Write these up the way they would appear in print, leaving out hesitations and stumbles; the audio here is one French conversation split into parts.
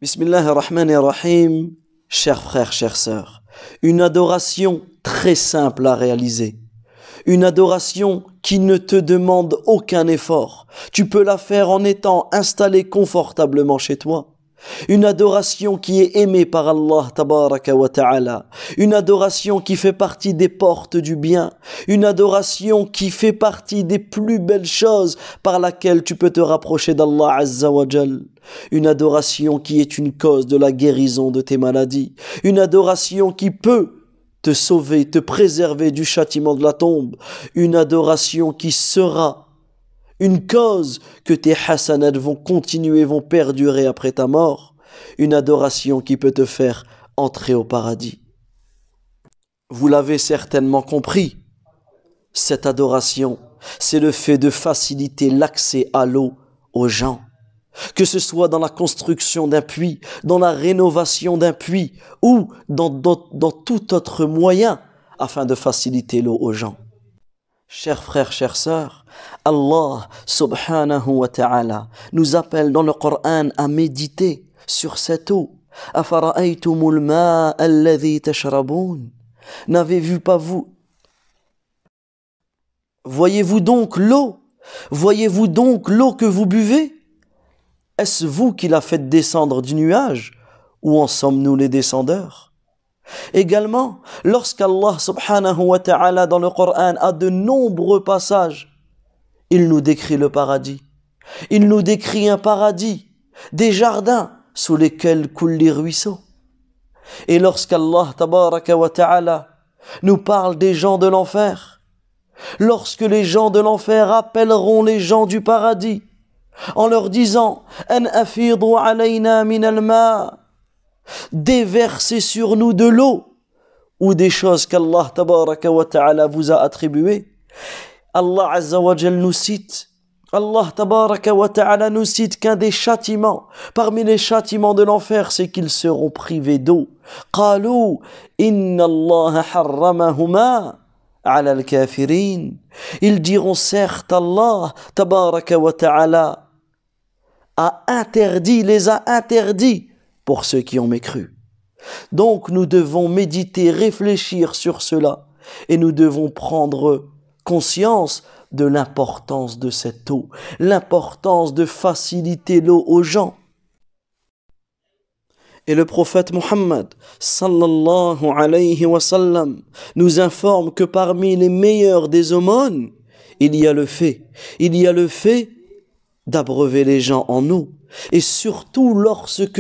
Bismillahirrahmanirrahim, chers frères, chères sœurs, une adoration très simple à réaliser, une adoration qui ne te demande aucun effort. Tu peux la faire en étant installé confortablement chez toi. Une adoration qui est aimée par Allah tabaraka wa ta'ala, une adoration qui fait partie des portes du bien, une adoration qui fait partie des plus belles choses par laquelle tu peux te rapprocher d'Allah azza wa jal, une adoration qui est une cause de la guérison de tes maladies, une adoration qui peut te sauver, te préserver du châtiment de la tombe, une adoration qui sera une cause que tes hasanats vont continuer, vont perdurer après ta mort, une adoration qui peut te faire entrer au paradis. Vous l'avez certainement compris, cette adoration, c'est le fait de faciliter l'accès à l'eau aux gens. Que ce soit dans la construction d'un puits, dans la rénovation d'un puits ou dans tout autre moyen afin de faciliter l'eau aux gens. Chers frères, chères sœurs, Allah subhanahu wa ta'ala nous appelle dans le Coran à méditer sur cette eau. Afara'aytumul ma'a alladhi tashrabun. N'avez-vous pas vous? Voyez-vous donc l'eau? Voyez-vous donc l'eau que vous buvez? Est-ce vous qui la faites descendre du nuage ou en sommes-nous les descendeurs? Également, lorsqu'Allah subhanahu wa ta'ala dans le Coran a de nombreux passages, il nous décrit le paradis. Il nous décrit un paradis, des jardins sous lesquels coulent les ruisseaux. Et lorsqu'Allah tabaraka wa ta'ala nous parle des gens de l'enfer, lorsque les gens de l'enfer appelleront les gens du paradis en leur disant « An afidu alayna min al-ma » déversez sur nous de l'eau ou des choses qu'Allah tabaraka wa ta'ala vous a attribuées. Allah azza wa jal nous cite, Allah tabaraka wa ta'ala nous cite qu'un des châtiments, parmi les châtiments de l'enfer, c'est qu'ils seront privés d'eau. Qalu inna Allah harramahuma ala al-kafirin. Ils diront certes Allah tabaraka wa ta'ala les a interdits pour ceux qui ont mécru. Donc nous devons méditer, réfléchir sur cela et nous devons prendre conscience de l'importance de cette eau, l'importance de faciliter l'eau aux gens. Et le prophète Muhammad sallallahu alayhi wa sallam nous informe que parmi les meilleures des aumônes, il y a le fait d'abreuver les gens en eau. Et surtout lorsque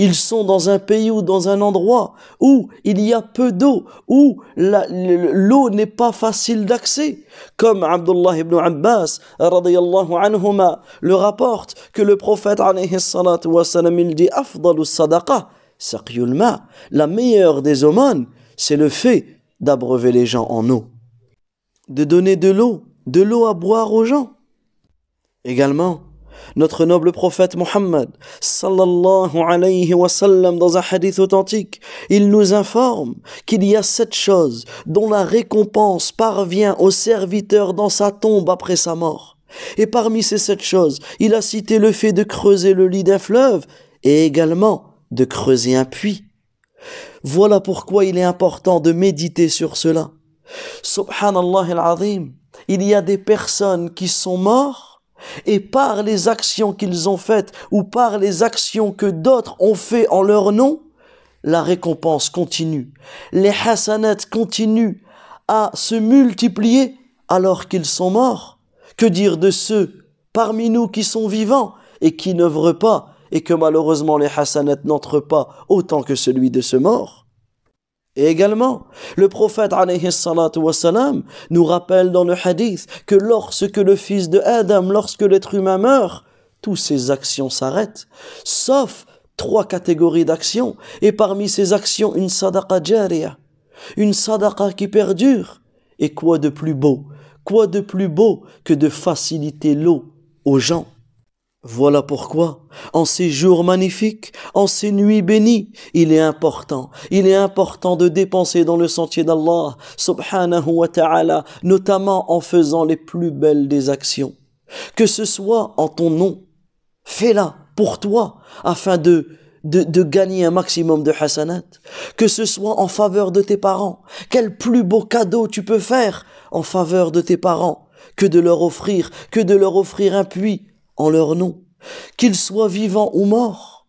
ils sont dans un pays ou dans un endroit où il y a peu d'eau, où l'eau n'est pas facile d'accès. Comme Abdullah ibn Abbas radiyallahu anhuma le rapporte que le prophète alayhi salatu wa salam il dit afdalu sadaqa saqyul ma, la meilleure des aumônes, c'est le fait d'abreuver les gens en eau, de donner de l'eau à boire aux gens. Également, notre noble prophète Muhammad sallallahu alayhi wa sallam dans un hadith authentique, il nous informe qu'il y a 7 choses dont la récompense parvient au serviteur dans sa tombe après sa mort. Et parmi ces 7 choses, il a cité le fait de creuser le lit d'un fleuve et également de creuser un puits. Voilà pourquoi il est important de méditer sur cela. Subhanallah al-Azim, il y a des personnes qui sont mortes et par les actions qu'ils ont faites ou par les actions que d'autres ont fait en leur nom, la récompense continue. Les hasanats continuent à se multiplier alors qu'ils sont morts. Que dire de ceux parmi nous qui sont vivants et qui n'œuvrent pas et que malheureusement les hasanats n'entrent pas autant que celui de ce mort? Et également, le prophète alayhi salatu wa salam nous rappelle dans le hadith que lorsque le fils de Adam, lorsque l'être humain meurt, toutes ses actions s'arrêtent, sauf 3 catégories d'actions. Et parmi ces actions, une sadaqa jariyah, une sadaqa qui perdure. Et quoi de plus beau que de faciliter l'eau aux gens? Voilà pourquoi, en ces jours magnifiques, en ces nuits bénies, il est important de dépenser dans le sentier d'Allah, subhanahu wa ta'ala, notamment en faisant les plus belles des actions. Que ce soit en ton nom, fais-la pour toi, afin de gagner un maximum de hasanat, que ce soit en faveur de tes parents. Quel plus beau cadeau tu peux faire en faveur de tes parents que de leur offrir un puits en leur nom, qu'ils soient vivants ou morts,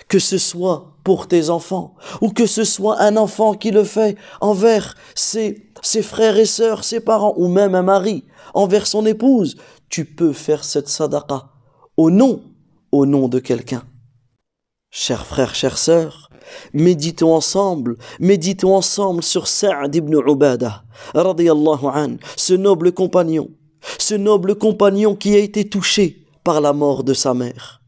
que ce soit pour tes enfants, ou que ce soit un enfant qui le fait envers ses frères et sœurs, ses parents, ou même un mari envers son épouse. Tu peux faire cette sadaqa au nom de quelqu'un. Chers frères, chères sœurs, méditons ensemble sur Sa'd ibn Ubadah, radiyallahu an, ce noble compagnon qui a été touché par la mort de sa mère.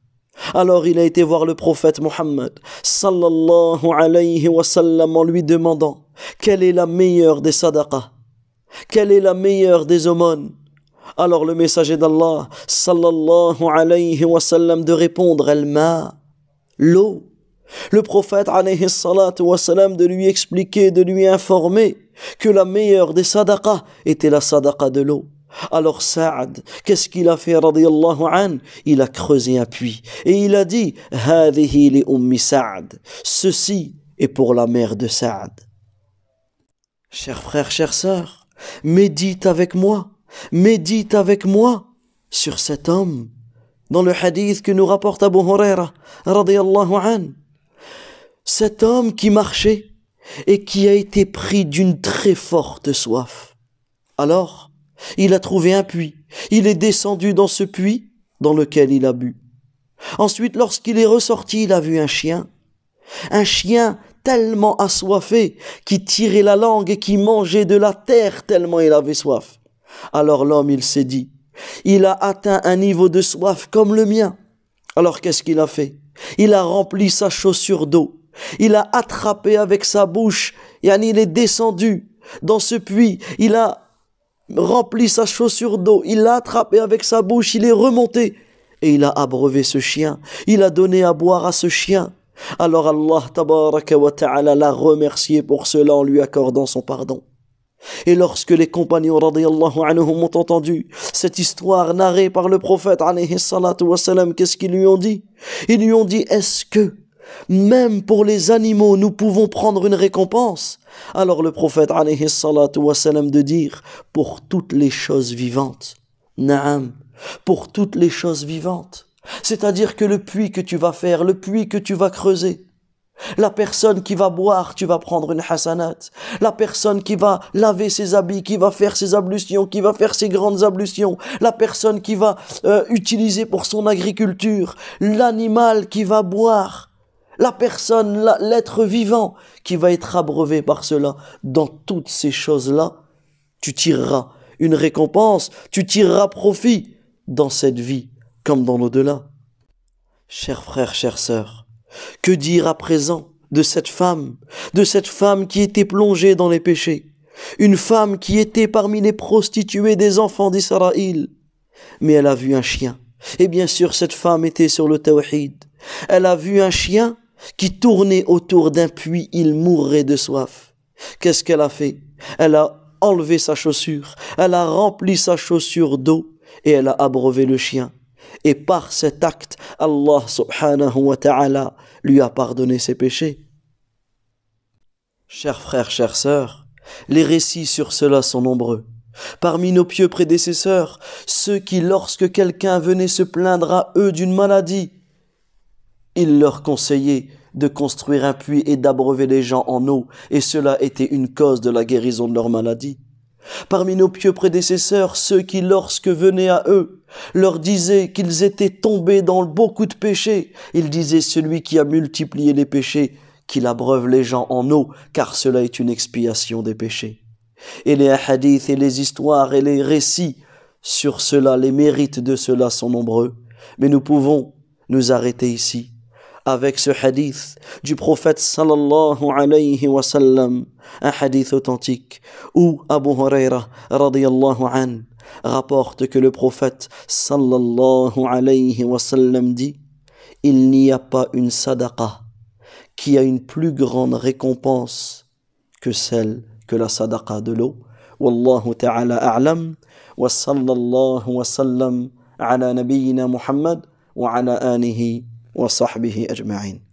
Alors il a été voir le prophète Mohammed, sallallahu alayhi wa sallam, en lui demandant quelle est la meilleure des sadaqas, quelle est la meilleure des aumônes. Alors le messager d'Allah, sallallahu alayhi wa sallam, de répondre al-ma, l'eau. Le prophète alayhi salatu wa sallam de lui expliquer, de lui informer que la meilleure des sadaqas était la sadaqa de l'eau. Alors Sa'd, qu'est-ce qu'il a fait radiyallahu an? Il a creusé un puits et il a dit Hadihi li ummi Sa'd, ceci est pour la mère de Sa'd. Chers frères, chères sœurs, médite avec moi sur cet homme dans le hadith que nous rapporte Abu Huraira radiyallahu an. Cet homme qui marchait et qui a été pris d'une très forte soif. Alors, il a trouvé un puits. Il est descendu dans ce puits dans lequel il a bu. Ensuite, lorsqu'il est ressorti, il a vu un chien tellement assoiffé, qui tirait la langue et qui mangeait de la terre tellement il avait soif. Alors l'homme, il s'est dit, il a atteint un niveau de soif comme le mien. Alors qu'est-ce qu'il a fait? Il a rempli sa chaussure d'eau. Il a attrapé avec sa bouche, il est descendu dans ce puits, il a rempli sa chaussure d'eau, il l'a attrapé avec sa bouche, il est remonté et il a abreuvé ce chien, il a donné à boire à ce chien. Alors Allah tabaraka wa ta'ala l'a remercié pour cela en lui accordant son pardon. Et lorsque les compagnons radiyallahu anhum ont entendu cette histoire narrée par le prophète alayhi salatu wa salam, qu'est-ce qu'ils lui ont dit? Ils lui ont dit, est-ce que même pour les animaux nous pouvons prendre une récompense? Alors le prophète alayhi salatu wa salam de dire, pour toutes les choses vivantes. Naam, pour toutes les choses vivantes. C'est-à-dire que le puits que tu vas faire, le puits que tu vas creuser, la personne qui va boire, tu vas prendre une hasanat. La personne qui va laver ses habits, qui va faire ses ablutions, qui va faire ses grandes ablutions. La personne qui va utiliser pour son agriculture. L'animal qui va boire. La personne, l'être vivant qui va être abreuvé par cela. Dans toutes ces choses-là, tu tireras une récompense, tu tireras profit dans cette vie comme dans l'au-delà. Chers frères, chères sœurs, que dire à présent de cette femme qui était plongée dans les péchés, une femme qui était parmi les prostituées des enfants d'Israël, mais elle a vu un chien, et bien sûr cette femme était sur le tawhid, elle a vu un chien qui tournait autour d'un puits, il mourrait de soif. Qu'est-ce qu'elle a fait? Elle a enlevé sa chaussure, elle a rempli sa chaussure d'eau, et elle a abreuvé le chien. Et par cet acte, Allah subhanahu wa ta'ala lui a pardonné ses péchés. Chers frères, chères sœurs, les récits sur cela sont nombreux. Parmi nos pieux prédécesseurs, ceux qui, lorsque quelqu'un venait se plaindre à eux d'une maladie, ils leur conseillaient de construire un puits et d'abreuver les gens en eau, et cela était une cause de la guérison de leur maladie. Parmi nos pieux prédécesseurs, ceux qui, lorsque venaient à eux, leur disaient qu'ils étaient tombés dans beaucoup de péchés, ils disaient celui qui a multiplié les péchés, qu'il abreuve les gens en eau, car cela est une expiation des péchés. Et les hadiths et les histoires et les récits sur cela, les mérites de cela sont nombreux. Mais nous pouvons nous arrêter ici avec ce hadith du prophète sallallahu alayhi wa sallam, un hadith authentique où Abu Huraira radiyallahu an rapporte que le prophète sallallahu alayhi wa sallam dit: il n'y a pas une sadaqa qui a une plus grande récompense que la sadaqa de l'eau. Wallahu ta'ala a'lam wa sallallahu wa sallam ala nabiyyina Muhammad وعلى آله وصحبه أجمعين.